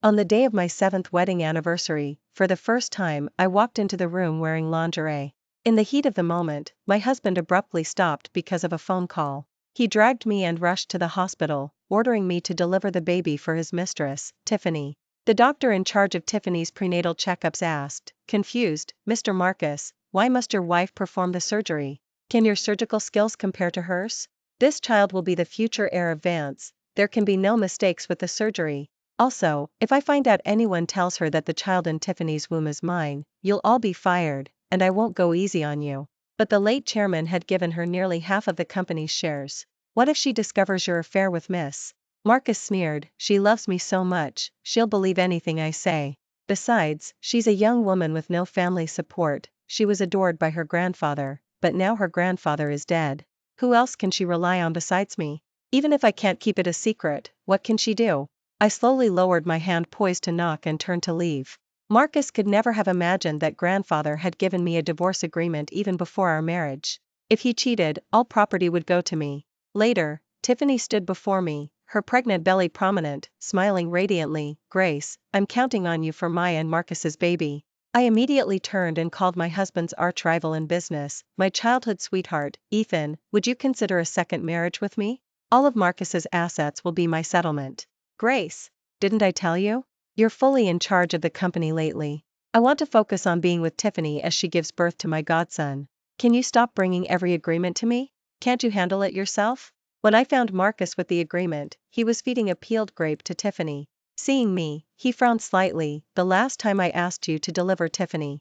On the day of my 7th wedding anniversary, for the first time I walked into the room wearing lingerie. In the heat of the moment, my husband abruptly stopped because of a phone call. He dragged me and rushed to the hospital, ordering me to deliver the baby for his mistress, Tiffany. The doctor in charge of Tiffany's prenatal checkups asked, confused, "Mr. Marcus, why must your wife perform the surgery? Can your surgical skills compare to hers? This child will be the future heir of Vance. There can be no mistakes with the surgery. Also, if I find out anyone tells her that the child in Tiffany's womb is mine, you'll all be fired, and I won't go easy on you." But the late chairman had given her nearly half of the company's shares. "What if she discovers your affair with Miss?" Marcus sneered. "She loves me so much, she'll believe anything I say. Besides, she's a young woman with no family support. She was adored by her grandfather, but now her grandfather is dead. Who else can she rely on besides me? Even if I can't keep it a secret, what can she do?" I slowly lowered my hand poised to knock and turned to leave. Marcus could never have imagined that grandfather had given me a divorce agreement even before our marriage. If he cheated, all property would go to me. Later, Tiffany stood before me, her pregnant belly prominent, smiling radiantly. "Grace, I'm counting on you for my and Marcus's baby." I immediately turned and called my husband's arch-rival in business, my childhood sweetheart. "Ethan, would you consider a second marriage with me? All of Marcus's assets will be my settlement." "Grace, didn't I tell you? You're fully in charge of the company lately. I want to focus on being with Tiffany as she gives birth to my godson. Can you stop bringing every agreement to me? Can't you handle it yourself?" When I found Marcus with the agreement, he was feeding a peeled grape to Tiffany. Seeing me, he frowned slightly. "The last time I asked you to deliver Tiffany's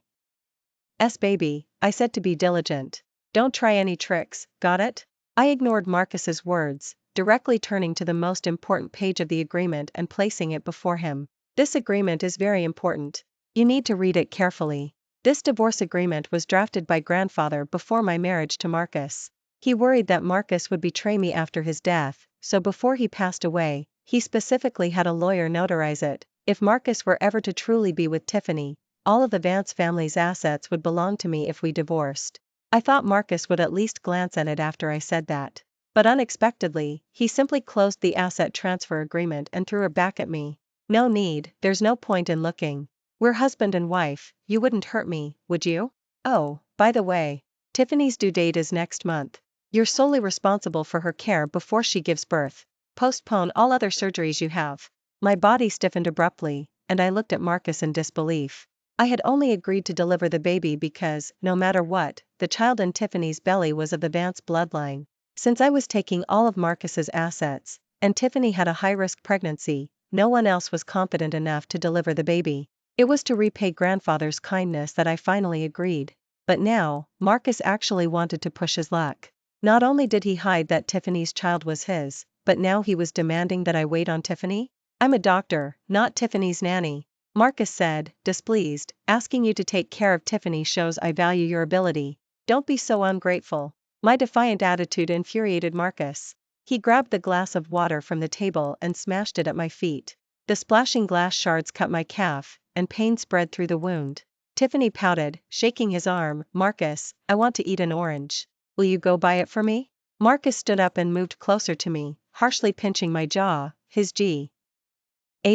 baby, I said to be diligent. Don't try any tricks, got it?" I ignored Marcus's words, directly turning to the most important page of the agreement and placing it before him. "This agreement is very important. You need to read it carefully. This divorce agreement was drafted by grandfather before my marriage to Marcus. He worried that Marcus would betray me after his death, so before he passed away, he specifically had a lawyer notarize it. If Marcus were ever to truly be with Tiffany, all of the Vance family's assets would belong to me if we divorced." I thought Marcus would at least glance at it after I said that. But unexpectedly, he simply closed the asset transfer agreement and threw it back at me. "No need, there's no point in looking. We're husband and wife, you wouldn't hurt me, would you? Oh, by the way, Tiffany's due date is next month. You're solely responsible for her care before she gives birth. Postpone all other surgeries you have." My body stiffened abruptly, and I looked at Marcus in disbelief. I had only agreed to deliver the baby because, no matter what, the child in Tiffany's belly was of the Vance bloodline. Since I was taking all of Marcus's assets, and Tiffany had a high-risk pregnancy, no one else was confident enough to deliver the baby. It was to repay grandfather's kindness that I finally agreed. But now, Marcus actually wanted to push his luck. Not only did he hide that Tiffany's child was his, but now he was demanding that I wait on Tiffany? "I'm a doctor, not Tiffany's nanny," Marcus said, displeased. "Asking you to take care of Tiffany shows I value your ability. Don't be so ungrateful." My defiant attitude infuriated Marcus. He grabbed the glass of water from the table and smashed it at my feet. The splashing glass shards cut my calf, and pain spread through the wound. Tiffany pouted, shaking his arm. "Marcus, I want to eat an orange. Will you go buy it for me?" Marcus stood up and moved closer to me, harshly pinching my jaw, his G's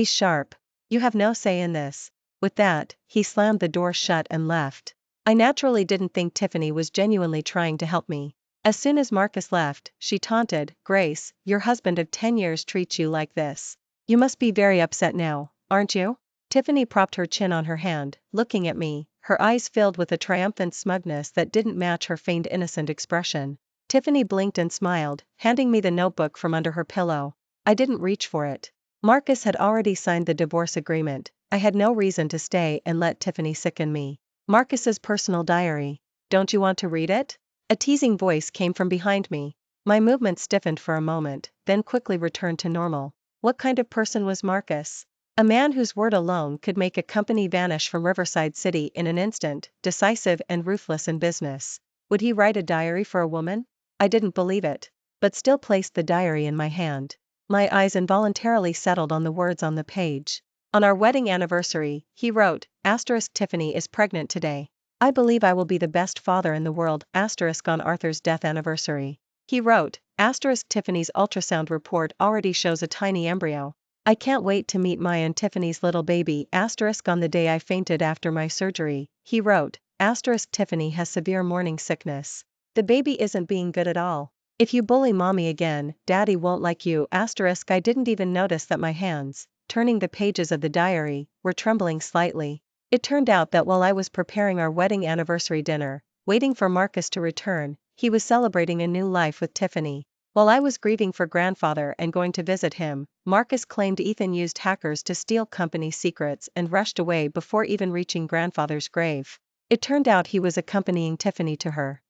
sharp. "You have no say in this." With that, he slammed the door shut and left. I naturally didn't think Tiffany was genuinely trying to help me. As soon as Marcus left, she taunted, "Grace, your husband of 10 years treats you like this. You must be very upset now, aren't you?" Tiffany propped her chin on her hand, looking at me, her eyes filled with a triumphant smugness that didn't match her feigned innocent expression. Tiffany blinked and smiled, handing me the notebook from under her pillow. I didn't reach for it. Marcus had already signed the divorce agreement. I had no reason to stay and let Tiffany sicken me. Marcus's personal diary. "Don't you want to read it?" A teasing voice came from behind me. My movement stiffened for a moment, then quickly returned to normal. What kind of person was Marcus? A man whose word alone could make a company vanish from Riverside City in an instant, decisive and ruthless in business. Would he write a diary for a woman? I didn't believe it, but still placed the diary in my hand. My eyes involuntarily settled on the words on the page. "On our wedding anniversary," he wrote, "Tiffany is pregnant today. I believe I will be the best father in the world. On Arthur's death anniversary." He wrote, "Tiffany's ultrasound report already shows a tiny embryo. I can't wait to meet Maya and Tiffany's little baby asterisk on the day I fainted after my surgery, he wrote, asterisk Tiffany has severe morning sickness. The baby isn't being good at all. If you bully mommy again, daddy won't like you asterisk I didn't even notice that my hands, turning the pages of the diary, were trembling slightly. It turned out that while I was preparing our wedding anniversary dinner, waiting for Marcus to return, he was celebrating a new life with Tiffany. While I was grieving for grandfather and going to visit him, Marcus claimed Ethan used hackers to steal company secrets and rushed away before even reaching grandfather's grave. It turned out he was accompanying Tiffany to her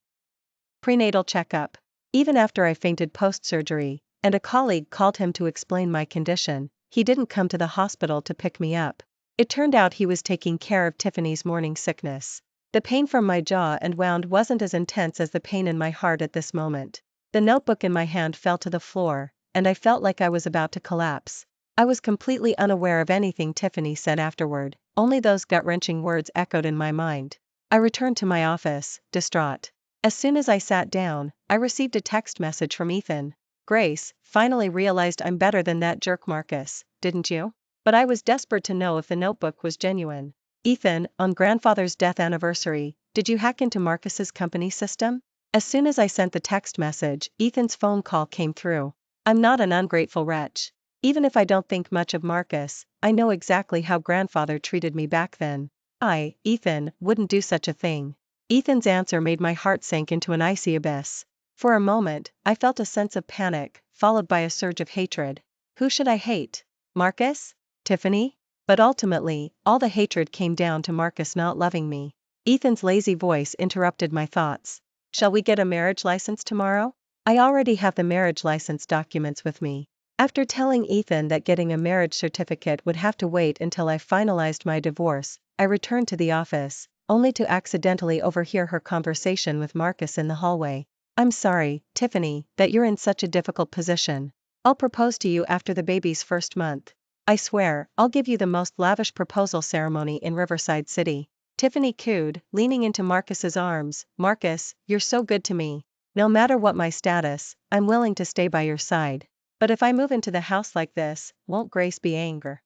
prenatal checkup. Even after I fainted post-surgery, and a colleague called him to explain my condition, he didn't come to the hospital to pick me up. It turned out he was taking care of Tiffany's morning sickness. The pain from my jaw and wound wasn't as intense as the pain in my heart at this moment. The notebook in my hand fell to the floor, and I felt like I was about to collapse. I was completely unaware of anything Tiffany said afterward, only those gut-wrenching words echoed in my mind. I returned to my office, distraught. As soon as I sat down, I received a text message from Ethan. Grace, finally realized I'm better than that jerk Marcus, didn't you? But I was desperate to know if the notebook was genuine. Ethan, on grandfather's death anniversary, did you hack into Marcus's company system? As soon as I sent the text message, Ethan's phone call came through. I'm not an ungrateful wretch. Even if I don't think much of Marcus, I know exactly how grandfather treated me back then. Ethan, wouldn't do such a thing. Ethan's answer made my heart sink into an icy abyss. For a moment, I felt a sense of panic, followed by a surge of hatred. Who should I hate? Marcus? Tiffany? But ultimately, all the hatred came down to Marcus not loving me. Ethan's lazy voice interrupted my thoughts. Shall we get a marriage license tomorrow? I already have the marriage license documents with me. After telling Ethan that getting a marriage certificate would have to wait until I finalized my divorce, I returned to the office, only to accidentally overhear her conversation with Marcus in the hallway. I'm sorry, Tiffany, that you're in such a difficult position. I'll propose to you after the baby's first month. I swear, I'll give you the most lavish proposal ceremony in Riverside City. Tiffany cooed, leaning into Marcus's arms. Marcus, you're so good to me. No matter what my status, I'm willing to stay by your side. But if I move into the house like this, won't Grace be angry?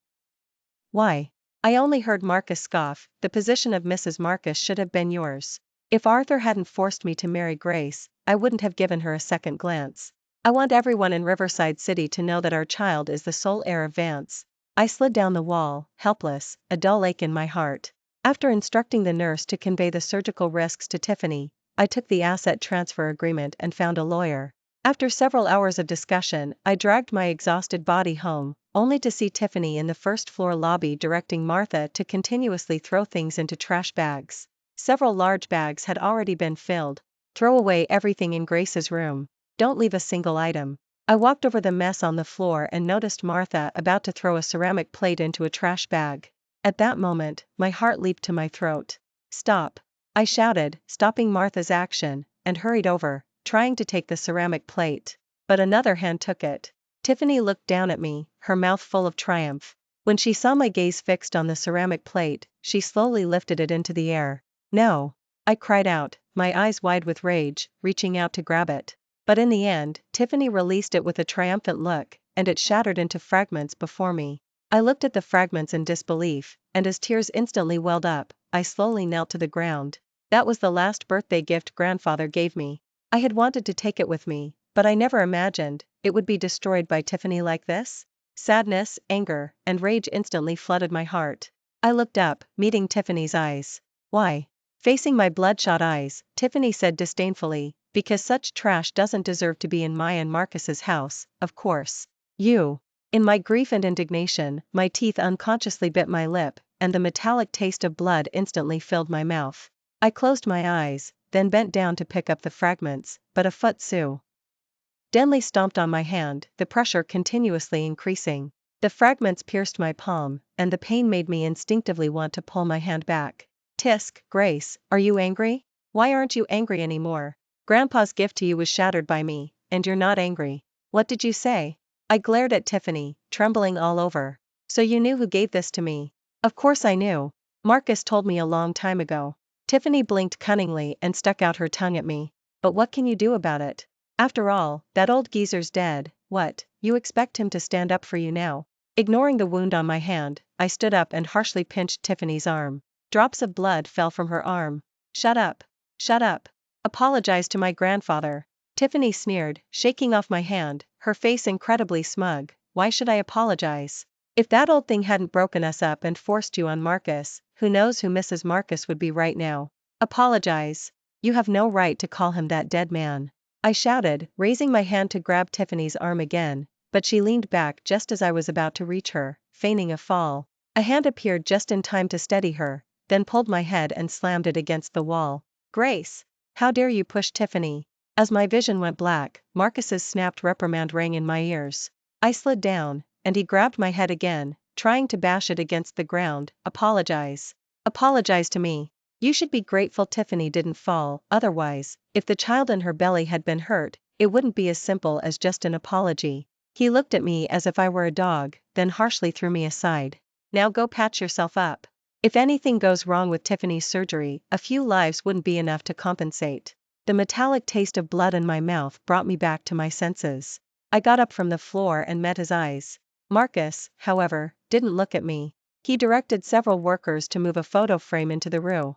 Why? I only heard Marcus scoff. The position of Mrs. Marcus should have been yours. If Arthur hadn't forced me to marry Grace, I wouldn't have given her a second glance. I want everyone in Riverside City to know that our child is the sole heir of Vance. I slid down the wall, helpless, a dull ache in my heart. After instructing the nurse to convey the surgical risks to Tiffany, I took the asset transfer agreement and found a lawyer. After several hours of discussion, I dragged my exhausted body home, only to see Tiffany in the first-floor lobby directing Martha to continuously throw things into trash bags. Several large bags had already been filled. Throw away everything in Grace's room. Don't leave a single item. I walked over the mess on the floor and noticed Martha about to throw a ceramic plate into a trash bag. At that moment, my heart leaped to my throat. Stop! I shouted, stopping Martha's action, and hurried over, trying to take the ceramic plate. But another hand took it. Tiffany looked down at me, her mouth full of triumph. When she saw my gaze fixed on the ceramic plate, she slowly lifted it into the air. No! I cried out, my eyes wide with rage, reaching out to grab it. But in the end, Tiffany released it with a triumphant look, and it shattered into fragments before me. I looked at the fragments in disbelief, and as tears instantly welled up, I slowly knelt to the ground. That was the last birthday gift grandfather gave me. I had wanted to take it with me, but I never imagined it would be destroyed by Tiffany like this. Sadness, anger, and rage instantly flooded my heart. I looked up, meeting Tiffany's eyes. Why? Facing my bloodshot eyes, Tiffany said disdainfully, because such trash doesn't deserve to be in Maya and Marcus's house, of course. You. In my grief and indignation, my teeth unconsciously bit my lip, and the metallic taste of blood instantly filled my mouth. I closed my eyes, then bent down to pick up the fragments, but a foot suddenly stomped on my hand, the pressure continuously increasing. The fragments pierced my palm, and the pain made me instinctively want to pull my hand back. Tisk, Grace, are you angry? Why aren't you angry anymore? Grandpa's gift to you was shattered by me, and you're not angry. What did you say? I glared at Tiffany, trembling all over. So you knew who gave this to me? Of course I knew. Marcus told me a long time ago. Tiffany blinked cunningly and stuck out her tongue at me. But what can you do about it? After all, that old geezer's dead. What, you expect him to stand up for you now? Ignoring the wound on my hand, I stood up and harshly pinched Tiffany's arm. Drops of blood fell from her arm. Shut up. Shut up. Apologize to my grandfather. Tiffany sneered, shaking off my hand, her face incredibly smug. Why should I apologize? If that old thing hadn't broken us up and forced you on Marcus, who knows who Mrs. Marcus would be right now? Apologize. You have no right to call him that dead man. I shouted, raising my hand to grab Tiffany's arm again, but she leaned back just as I was about to reach her, feigning a fall. A hand appeared just in time to steady her, then pulled my head and slammed it against the wall. Grace! How dare you push Tiffany? As my vision went black, Marcus's snapped reprimand rang in my ears. I slid down, and he grabbed my head again, trying to bash it against the ground. Apologize. Apologize to me. You should be grateful Tiffany didn't fall, otherwise, if the child in her belly had been hurt, it wouldn't be as simple as just an apology. He looked at me as if I were a dog, then harshly threw me aside. Now go patch yourself up. If anything goes wrong with Tiffany's surgery, a few lives wouldn't be enough to compensate. The metallic taste of blood in my mouth brought me back to my senses. I got up from the floor and met his eyes. Marcus, however, didn't look at me. He directed several workers to move a photo frame into the room.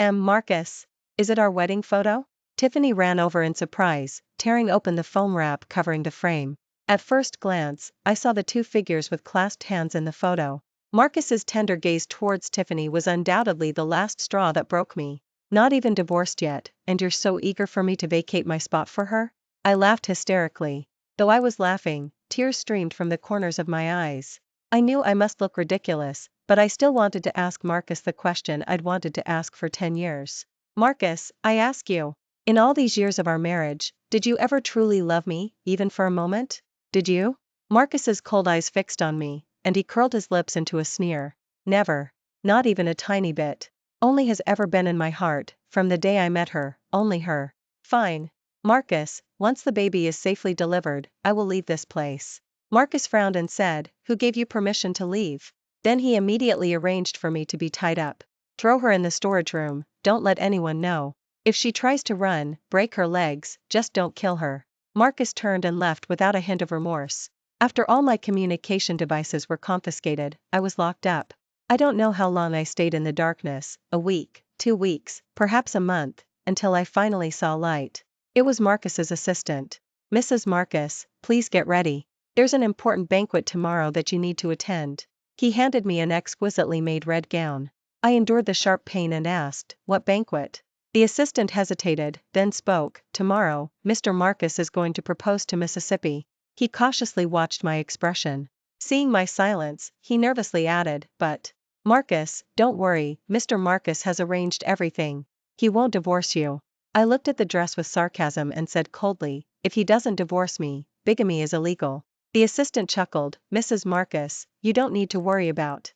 Marcus, is it our wedding photo? Tiffany ran over in surprise, tearing open the foam wrap covering the frame. At first glance, I saw the two figures with clasped hands in the photo. Marcus's tender gaze towards Tiffany was undoubtedly the last straw that broke me. Not even divorced yet, and you're so eager for me to vacate my spot for her? I laughed hysterically. Though I was laughing, tears streamed from the corners of my eyes. I knew I must look ridiculous, but I still wanted to ask Marcus the question I'd wanted to ask for 10 years. Marcus, I ask you, in all these years of our marriage, did you ever truly love me, even for a moment? Did you? Marcus's cold eyes fixed on me, and he curled his lips into a sneer. Never. Not even a tiny bit. Only has ever been in my heart, from the day I met her, only her. Fine. Marcus, once the baby is safely delivered, I will leave this place. Marcus frowned and said, who gave you permission to leave? Then he immediately arranged for me to be tied up. Throw her in the storage room, don't let anyone know. If she tries to run, break her legs, just don't kill her. Marcus turned and left without a hint of remorse. After all my communication devices were confiscated, I was locked up. I don't know how long I stayed in the darkness, a week, 2 weeks, perhaps a month, until I finally saw light. It was Marcus's assistant. Mrs. Marcus, please get ready. There's an important banquet tomorrow that you need to attend. He handed me an exquisitely made red gown. I endured the sharp pain and asked, what banquet? The assistant hesitated, then spoke. Tomorrow, Mr. Marcus is going to propose to Mississippi. He cautiously watched my expression. Seeing my silence, he nervously added, but, Marcus, don't worry, Mr. Marcus has arranged everything. He won't divorce you. I looked at the dress with sarcasm and said coldly, if he doesn't divorce me, bigamy is illegal. The assistant chuckled, Mrs. Marcus, you don't need to worry about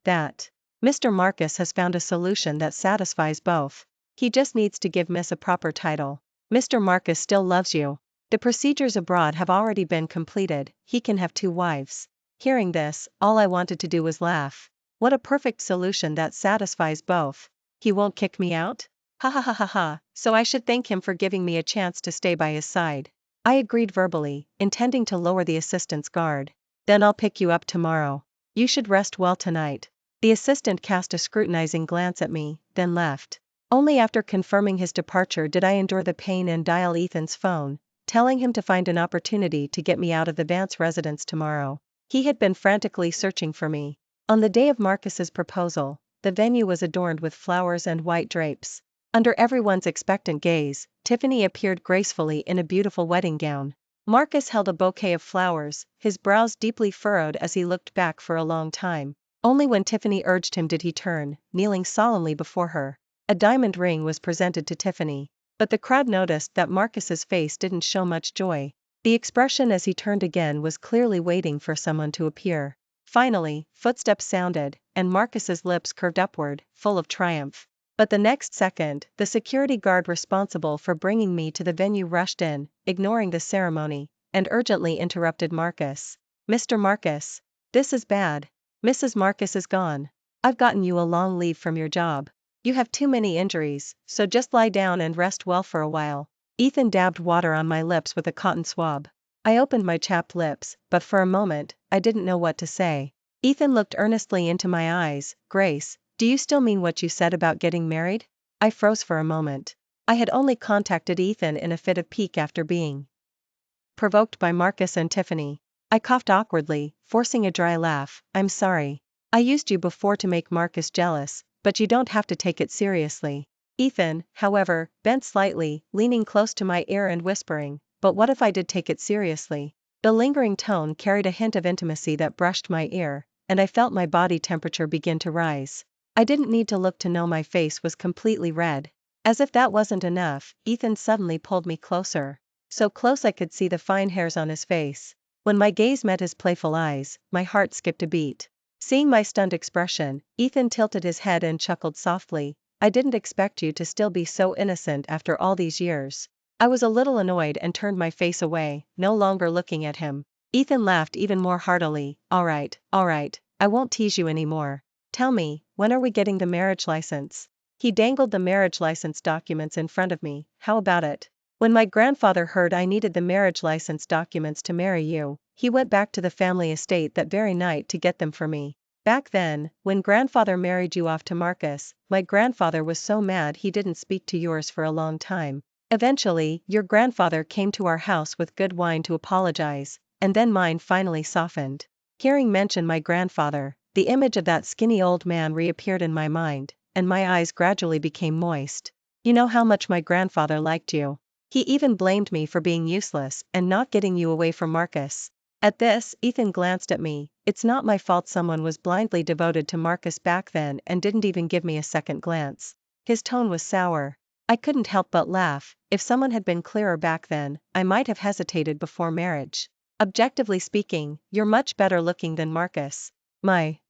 that. Mr. Marcus has found a solution that satisfies both. He just needs to give Miss a proper title. Mr. Marcus still loves you. The procedures abroad have already been completed, he can have 2 wives. Hearing this, all I wanted to do was laugh. What a perfect solution that satisfies both. He won't kick me out? Ha ha ha ha ha, so I should thank him for giving me a chance to stay by his side. I agreed verbally, intending to lower the assistant's guard. Then I'll pick you up tomorrow. You should rest well tonight. The assistant cast a scrutinizing glance at me, then left. Only after confirming his departure did I endure the pain and dial Ethan's phone, telling him to find an opportunity to get me out of the Vance residence tomorrow. He had been frantically searching for me. On the day of Marcus's proposal, the venue was adorned with flowers and white drapes. Under everyone's expectant gaze, Tiffany appeared gracefully in a beautiful wedding gown. Marcus held a bouquet of flowers, his brows deeply furrowed as he looked back for a long time. Only when Tiffany urged him did he turn, kneeling solemnly before her. A diamond ring was presented to Tiffany. But the crowd noticed that Marcus's face didn't show much joy. The expression as he turned again was clearly waiting for someone to appear. Finally, footsteps sounded, and Marcus's lips curved upward, full of triumph. But the next second, the security guard responsible for bringing me to the venue rushed in, ignoring the ceremony, and urgently interrupted Marcus. Mr. Marcus. This is bad. Mrs. Marcus is gone. I've gotten you a long leave from your job. You have too many injuries, so just lie down and rest well for a while. Ethan dabbed water on my lips with a cotton swab. I opened my chapped lips, but for a moment, I didn't know what to say. Ethan looked earnestly into my eyes. Grace, do you still mean what you said about getting married? I froze for a moment. I had only contacted Ethan in a fit of pique after being provoked by Marcus and Tiffany. I coughed awkwardly, forcing a dry laugh. I'm sorry. I used you before to make Marcus jealous, but you don't have to take it seriously. Ethan, however, bent slightly, leaning close to my ear and whispering, but what if I did take it seriously? The lingering tone carried a hint of intimacy that brushed my ear, and I felt my body temperature begin to rise. I didn't need to look to know my face was completely red. As if that wasn't enough, Ethan suddenly pulled me closer. So close I could see the fine hairs on his face. When my gaze met his playful eyes, my heart skipped a beat. Seeing my stunned expression, Ethan tilted his head and chuckled softly. I didn't expect you to still be so innocent after all these years. I was a little annoyed and turned my face away, no longer looking at him. Ethan laughed even more heartily. All right, I won't tease you anymore. Tell me, when are we getting the marriage license? He dangled the marriage license documents in front of me. How about it? When my grandfather heard I needed the marriage license documents to marry you, he went back to the family estate that very night to get them for me. Back then, when grandfather married you off to Marcus, my grandfather was so mad he didn't speak to yours for a long time. Eventually, your grandfather came to our house with good wine to apologize, and then mine finally softened. Hearing mention my grandfather, the image of that skinny old man reappeared in my mind, and my eyes gradually became moist. You know how much my grandfather liked you. He even blamed me for being useless and not getting you away from Marcus. At this, Ethan glanced at me. It's not my fault someone was blindly devoted to Marcus back then and didn't even give me a second glance. His tone was sour. I couldn't help but laugh. If someone had been clearer back then, I might have hesitated before marriage. Objectively speaking, you're much better looking than Marcus. My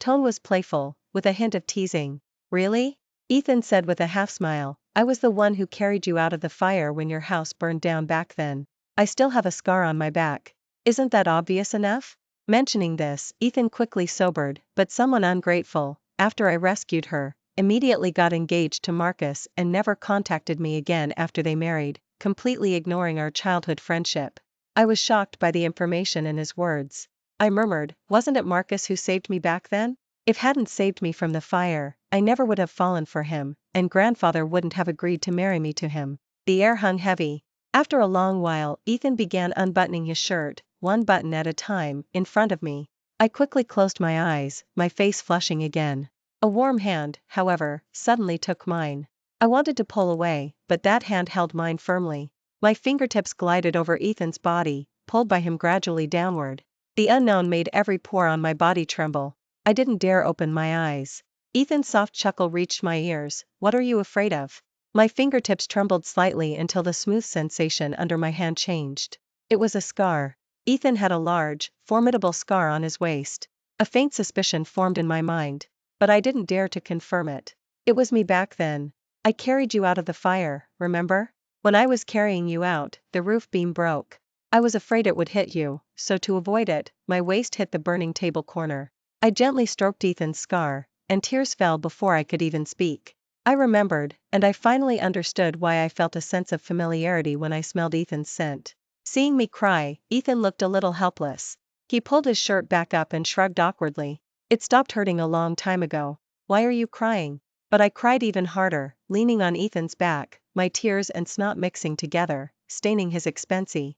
tone was playful, with a hint of teasing. Really? Ethan said with a half-smile. I was the one who carried you out of the fire when your house burned down back then. I still have a scar on my back. Isn't that obvious enough? Mentioning this, Ethan quickly sobered, but someone ungrateful, after I rescued her, immediately got engaged to Marcus and never contacted me again after they married, completely ignoring our childhood friendship. I was shocked by the information in his words. I murmured, wasn't it Marcus who saved me back then? If hadn't saved me from the fire, I never would have fallen for him, and grandfather wouldn't have agreed to marry me to him. The air hung heavy. After a long while, Ethan began unbuttoning his shirt, one button at a time, in front of me. I quickly closed my eyes, my face flushing again. A warm hand, however, suddenly took mine. I wanted to pull away, but that hand held mine firmly. My fingertips glided over Ethan's body, pulled by him gradually downward. The unknown made every pore on my body tremble. I didn't dare open my eyes. Ethan's soft chuckle reached my ears. What are you afraid of? My fingertips trembled slightly until the smooth sensation under my hand changed. It was a scar. Ethan had a large, formidable scar on his waist. A faint suspicion formed in my mind, but I didn't dare to confirm it. It was me back then. I carried you out of the fire, remember? When I was carrying you out, the roof beam broke. I was afraid it would hit you, so to avoid it, my waist hit the burning table corner. I gently stroked Ethan's scar, and tears fell before I could even speak. I remembered, and I finally understood why I felt a sense of familiarity when I smelled Ethan's scent. Seeing me cry, Ethan looked a little helpless. He pulled his shirt back up and shrugged awkwardly. It stopped hurting a long time ago. Why are you crying? But I cried even harder, leaning on Ethan's back, my tears and snot mixing together, staining his expensive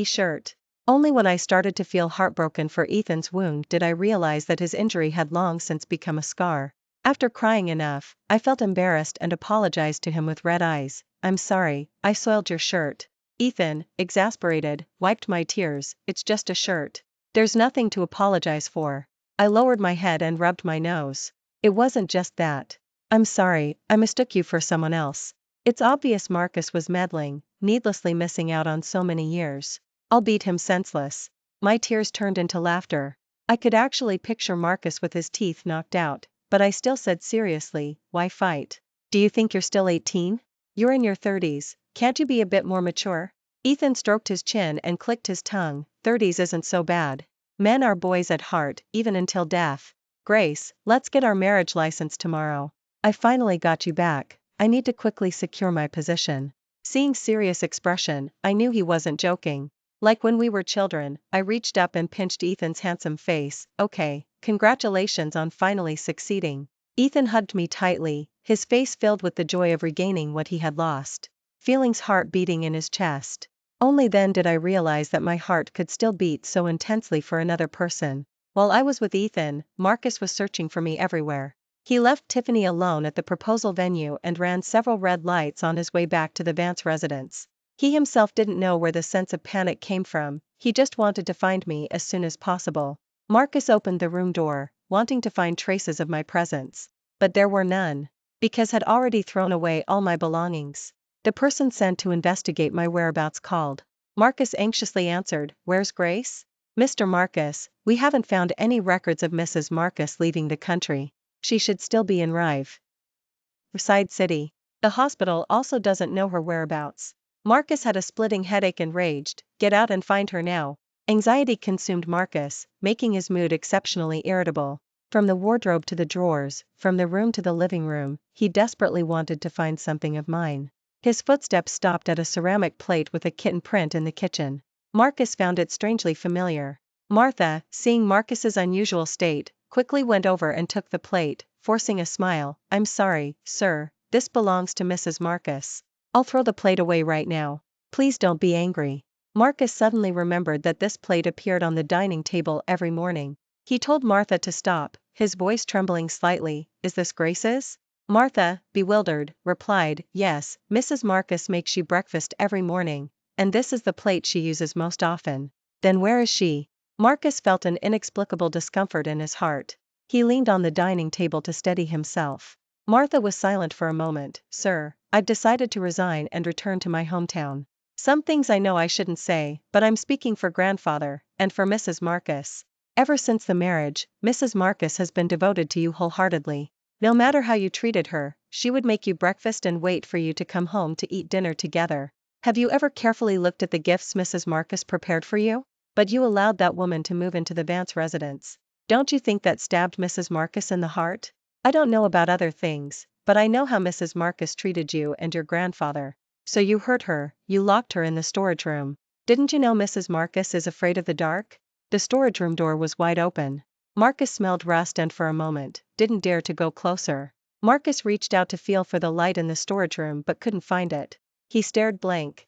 shirt. Only when I started to feel heartbroken for Ethan's wound did I realize that his injury had long since become a scar. After crying enough, I felt embarrassed and apologized to him with red eyes. I'm sorry, I soiled your shirt. Ethan, exasperated, wiped my tears. It's just a shirt. There's nothing to apologize for. I lowered my head and rubbed my nose. It wasn't just that. I'm sorry, I mistook you for someone else. It's obvious Marcus was meddling, needlessly missing out on so many years. I'll beat him senseless. My tears turned into laughter. I could actually picture Marcus with his teeth knocked out, but I still said seriously, why fight? Do you think you're still 18? You're in your 30s, can't you be a bit more mature? Ethan stroked his chin and clicked his tongue. 30s isn't so bad. Men are boys at heart, even until death. Grace, let's get our marriage license tomorrow. I finally got you back. I need to quickly secure my position. Seeing serious expression, I knew he wasn't joking. Like when we were children, I reached up and pinched Ethan's handsome face. Okay, congratulations on finally succeeding. Ethan hugged me tightly, his face filled with the joy of regaining what he had lost. Feeling's heart beating in his chest. Only then did I realize that my heart could still beat so intensely for another person. While I was with Ethan, Marcus was searching for me everywhere. He left Tiffany alone at the proposal venue and ran several red lights on his way back to the Vance residence. He himself didn't know where the sense of panic came from, he just wanted to find me as soon as possible. Marcus opened the room door, wanting to find traces of my presence. But there were none. Because had already thrown away all my belongings. The person sent to investigate my whereabouts called. Marcus anxiously answered, "Where's Grace?" "Mr. Marcus, we haven't found any records of Mrs. Marcus leaving the country. She should still be in Riverside City. The hospital also doesn't know her whereabouts." Marcus had a splitting headache and raged, "Get out and find her now." Anxiety consumed Marcus, making his mood exceptionally irritable. From the wardrobe to the drawers, from the room to the living room, he desperately wanted to find something of mine. His footsteps stopped at a ceramic plate with a kitten print in the kitchen. Marcus found it strangely familiar. Martha, seeing Marcus's unusual state, quickly went over and took the plate, forcing a smile. "I'm sorry, sir, this belongs to Mrs. Marcus. I'll throw the plate away right now. Please don't be angry." Marcus suddenly remembered that this plate appeared on the dining table every morning. He told Martha to stop, his voice trembling slightly. "Is this Grace's?" Martha, bewildered, replied, "Yes, Mrs. Marcus makes you breakfast every morning, and this is the plate she uses most often." "Then where is she?" Marcus felt an inexplicable discomfort in his heart. He leaned on the dining table to steady himself. Martha was silent for a moment. "Sir, I've decided to resign and return to my hometown. Some things I know I shouldn't say, but I'm speaking for grandfather, and for Mrs. Marcus. Ever since the marriage, Mrs. Marcus has been devoted to you wholeheartedly. No matter how you treated her, she would make you breakfast and wait for you to come home to eat dinner together. Have you ever carefully looked at the gifts Mrs. Marcus prepared for you? But you allowed that woman to move into the Vance residence. Don't you think that stabbed Mrs. Marcus in the heart? I don't know about other things, but I know how Mrs. Marcus treated you and your grandfather. So you hurt her, you locked her in the storage room. Didn't you know Mrs. Marcus is afraid of the dark?" The storage room door was wide open. Marcus smelled rust and for a moment, didn't dare to go closer. Marcus reached out to feel for the light in the storage room but couldn't find it. He stared blank.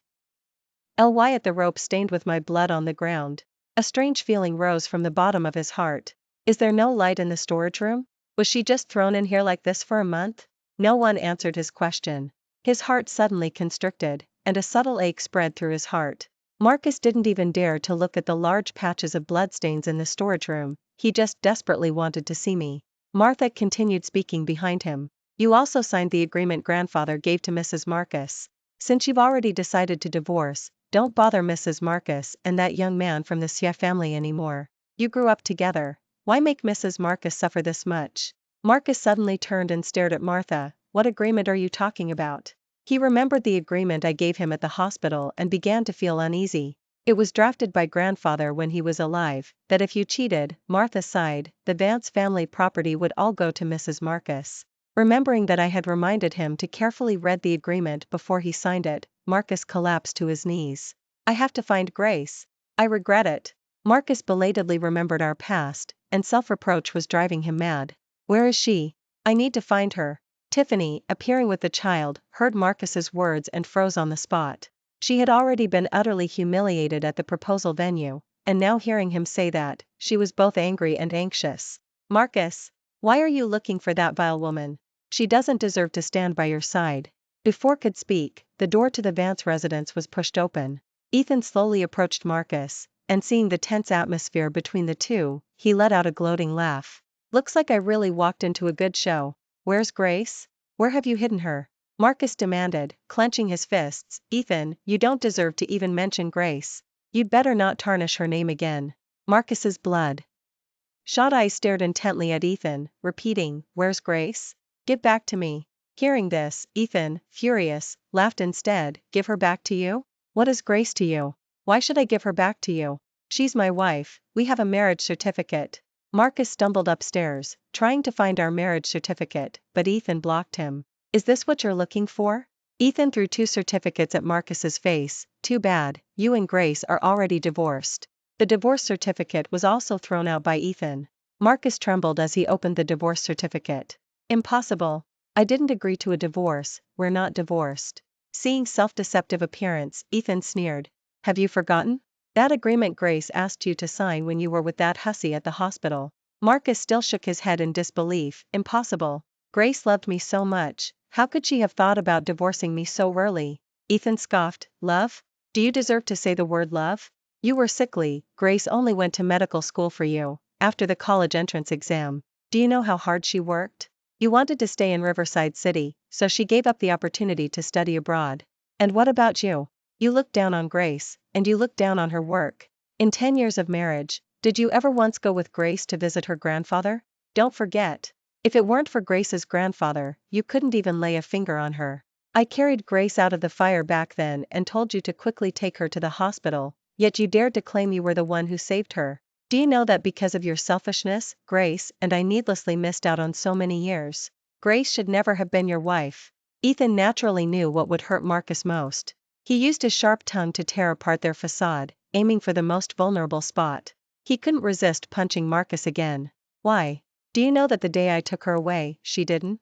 Ly at the rope stained with my blood on the ground. A strange feeling rose from the bottom of his heart. Is there no light in the storage room? Was she just thrown in here like this for a month? No one answered his question. His heart suddenly constricted, and a subtle ache spread through his heart. Marcus didn't even dare to look at the large patches of bloodstains in the storage room, he just desperately wanted to see me. Martha continued speaking behind him. "You also signed the agreement grandfather gave to Mrs. Marcus. Since you've already decided to divorce, don't bother Mrs. Marcus and that young man from the Sia family anymore. You grew up together. Why make Mrs. Marcus suffer this much?" Marcus suddenly turned and stared at Martha. "What agreement are you talking about?" He remembered the agreement I gave him at the hospital and began to feel uneasy. "It was drafted by grandfather when he was alive, that if you cheated," Martha sighed, "the Vance family property would all go to Mrs. Marcus." Remembering that I had reminded him to carefully read the agreement before he signed it, Marcus collapsed to his knees. "I have to find Grace. I regret it." Marcus belatedly remembered our past, and self-reproach was driving him mad. "Where is she? I need to find her." Tiffany, appearing with the child, heard Marcus's words and froze on the spot. She had already been utterly humiliated at the proposal venue, and now hearing him say that, she was both angry and anxious. "Marcus, why are you looking for that vile woman? She doesn't deserve to stand by your side." Before could speak, the door to the Vance residence was pushed open. Ethan slowly approached Marcus, and seeing the tense atmosphere between the two, he let out a gloating laugh. "Looks like I really walked into a good show. Where's Grace? Where have you hidden her?" Marcus demanded, clenching his fists. "Ethan, you don't deserve to even mention Grace. You'd better not tarnish her name again." Marcus's blood shot eyes stared intently at Ethan, repeating, "Where's Grace? Give back to me." Hearing this, Ethan, furious, laughed instead. "Give her back to you? What is Grace to you? Why should I give her back to you? She's my wife, we have a marriage certificate." Marcus stumbled upstairs, trying to find our marriage certificate, but Ethan blocked him. "Is this what you're looking for?" Ethan threw two certificates at Marcus's face. Too bad, you and Grace are already divorced. The divorce certificate was also thrown out by Ethan. Marcus trembled as he opened the divorce certificate. Impossible. I didn't agree to a divorce, we're not divorced. Seeing self-deceptive appearance, Ethan sneered. Have you forgotten? That agreement Grace asked you to sign when you were with that hussy at the hospital. Marcus still shook his head in disbelief. Impossible. Grace loved me so much, how could she have thought about divorcing me so early? Ethan scoffed. Love? Do you deserve to say the word love? You were sickly, Grace only went to medical school for you, after the college entrance exam. Do you know how hard she worked? You wanted to stay in Riverside City, so she gave up the opportunity to study abroad. And what about you? You looked down on Grace, and you looked down on her work. In 10 years of marriage, did you ever once go with Grace to visit her grandfather? Don't forget. If it weren't for Grace's grandfather, you couldn't even lay a finger on her. I carried Grace out of the fire back then and told you to quickly take her to the hospital, yet you dared to claim you were the one who saved her. Do you know that because of your selfishness, Grace and I needlessly missed out on so many years? Grace should never have been your wife. Ethan naturally knew what would hurt Marcus most. He used his sharp tongue to tear apart their facade, aiming for the most vulnerable spot. He couldn't resist punching Marcus again. Why? Do you know that the day I took her away, she didn't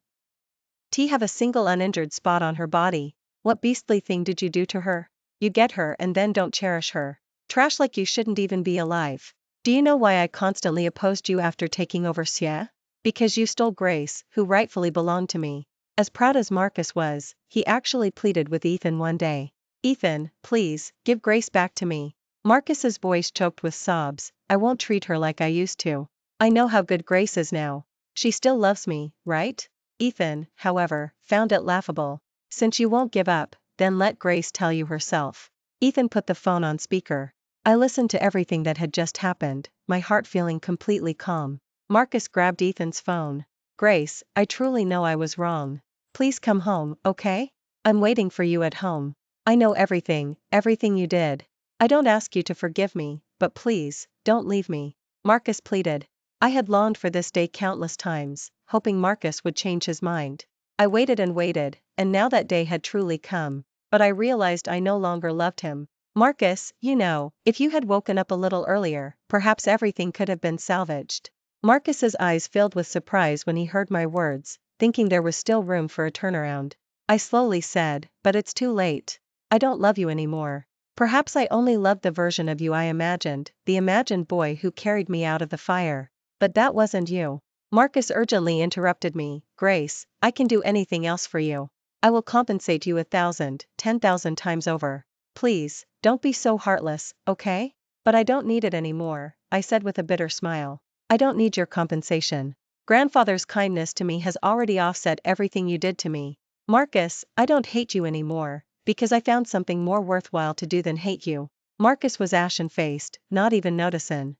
have a single uninjured spot on her body? What beastly thing did you do to her? You get her and then don't cherish her. Trash like you shouldn't even be alive. Do you know why I constantly opposed you after taking over Sia? Because you stole Grace, who rightfully belonged to me. As proud as Marcus was, he actually pleaded with Ethan one day. Ethan, please, give Grace back to me. Marcus's voice choked with sobs. I won't treat her like I used to. I know how good Grace is now. She still loves me, right? Ethan, however, found it laughable. Since you won't give up, then let Grace tell you herself. Ethan put the phone on speaker. I listened to everything that had just happened, my heart feeling completely calm. Marcus grabbed Ethan's phone. Grace, I truly know I was wrong. Please come home, okay? I'm waiting for you at home. I know everything you did. I don't ask you to forgive me, but please, don't leave me. Marcus pleaded. I had longed for this day countless times, hoping Marcus would change his mind. I waited, and now that day had truly come, but I realized I no longer loved him. Marcus, you know, if you had woken up a little earlier, perhaps everything could have been salvaged. Marcus's eyes filled with surprise when he heard my words, thinking there was still room for a turnaround. I slowly said, but it's too late. I don't love you anymore. Perhaps I only loved the version of you I imagined, the imagined boy who carried me out of the fire. But that wasn't you. Marcus urgently interrupted me. Grace, I can do anything else for you. I will compensate you 1,000, 10,000 times over. Please, don't be so heartless, okay? But I don't need it anymore, I said with a bitter smile. I don't need your compensation. Grandfather's kindness to me has already offset everything you did to me. Marcus, I don't hate you anymore, because I found something more worthwhile to do than hate you. Marcus was ashen-faced, not even noticing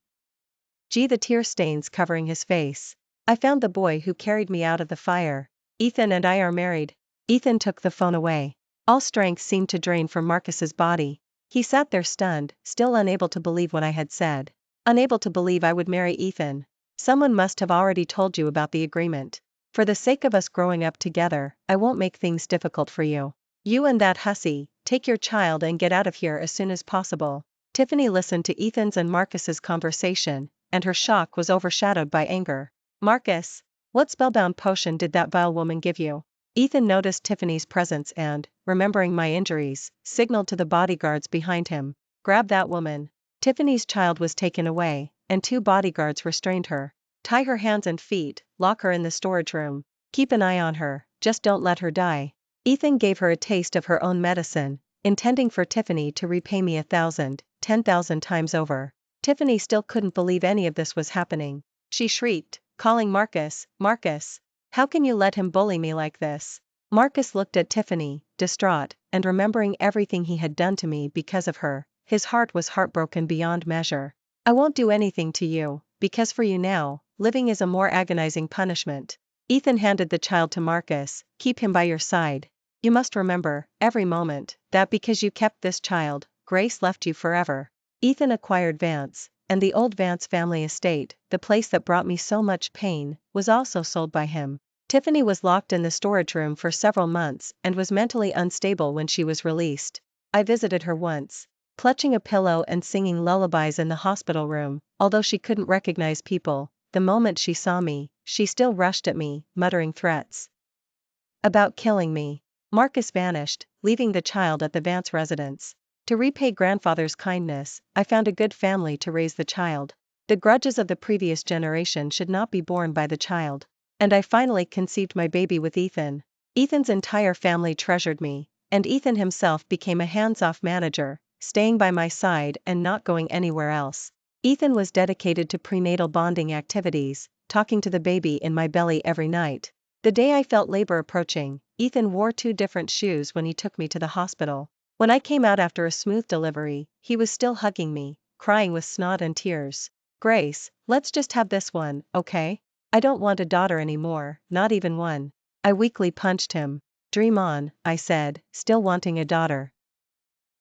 the tear stains covering his face. I found the boy who carried me out of the fire. Ethan and I are married. Ethan took the phone away. All strength seemed to drain from Marcus's body. He sat there stunned, still unable to believe what I had said. Unable to believe I would marry Ethan. Someone must have already told you about the agreement. For the sake of us growing up together, I won't make things difficult for you. You and that hussy, take your child and get out of here as soon as possible. Tiffany listened to Ethan's and Marcus's conversation, and her shock was overshadowed by anger. Marcus, what spellbound potion did that vile woman give you? Ethan noticed Tiffany's presence and, remembering my injuries, signaled to the bodyguards behind him. Grab that woman. Tiffany's child was taken away, and 2 bodyguards restrained her. Tie her hands and feet, lock her in the storage room. Keep an eye on her, just don't let her die. Ethan gave her a taste of her own medicine, intending for Tiffany to repay me 1,000, 10,000 times over. Tiffany still couldn't believe any of this was happening. She shrieked, calling Marcus, Marcus, how can you let him bully me like this? Marcus looked at Tiffany, distraught, and remembering everything he had done to me because of her, his heart was heartbroken beyond measure. I won't do anything to you, because for you now, living is a more agonizing punishment. Ethan handed the child to Marcus. Keep him by your side. You must remember, every moment, that because you kept this child, Grace left you forever. Ethan acquired Vance, and the old Vance family estate, the place that brought me so much pain, was also sold by him. Tiffany was locked in the storage room for several months and was mentally unstable when she was released. I visited her once, clutching a pillow and singing lullabies in the hospital room. Although she couldn't recognize people, the moment she saw me, she still rushed at me, muttering threats about killing me. Marcus vanished, leaving the child at the Vance residence. To repay grandfather's kindness, I found a good family to raise the child. The grudges of the previous generation should not be borne by the child. And I finally conceived my baby with Ethan. Ethan's entire family treasured me, and Ethan himself became a hands-off manager, staying by my side and not going anywhere else. Ethan was dedicated to prenatal bonding activities, talking to the baby in my belly every night. The day I felt labor approaching, Ethan wore 2 different shoes when he took me to the hospital. When I came out after a smooth delivery, he was still hugging me, crying with snot and tears. "Grace, let's just have this one, okay? I don't want a daughter anymore, not even one." I weakly punched him. "Dream on," I said, still wanting a daughter.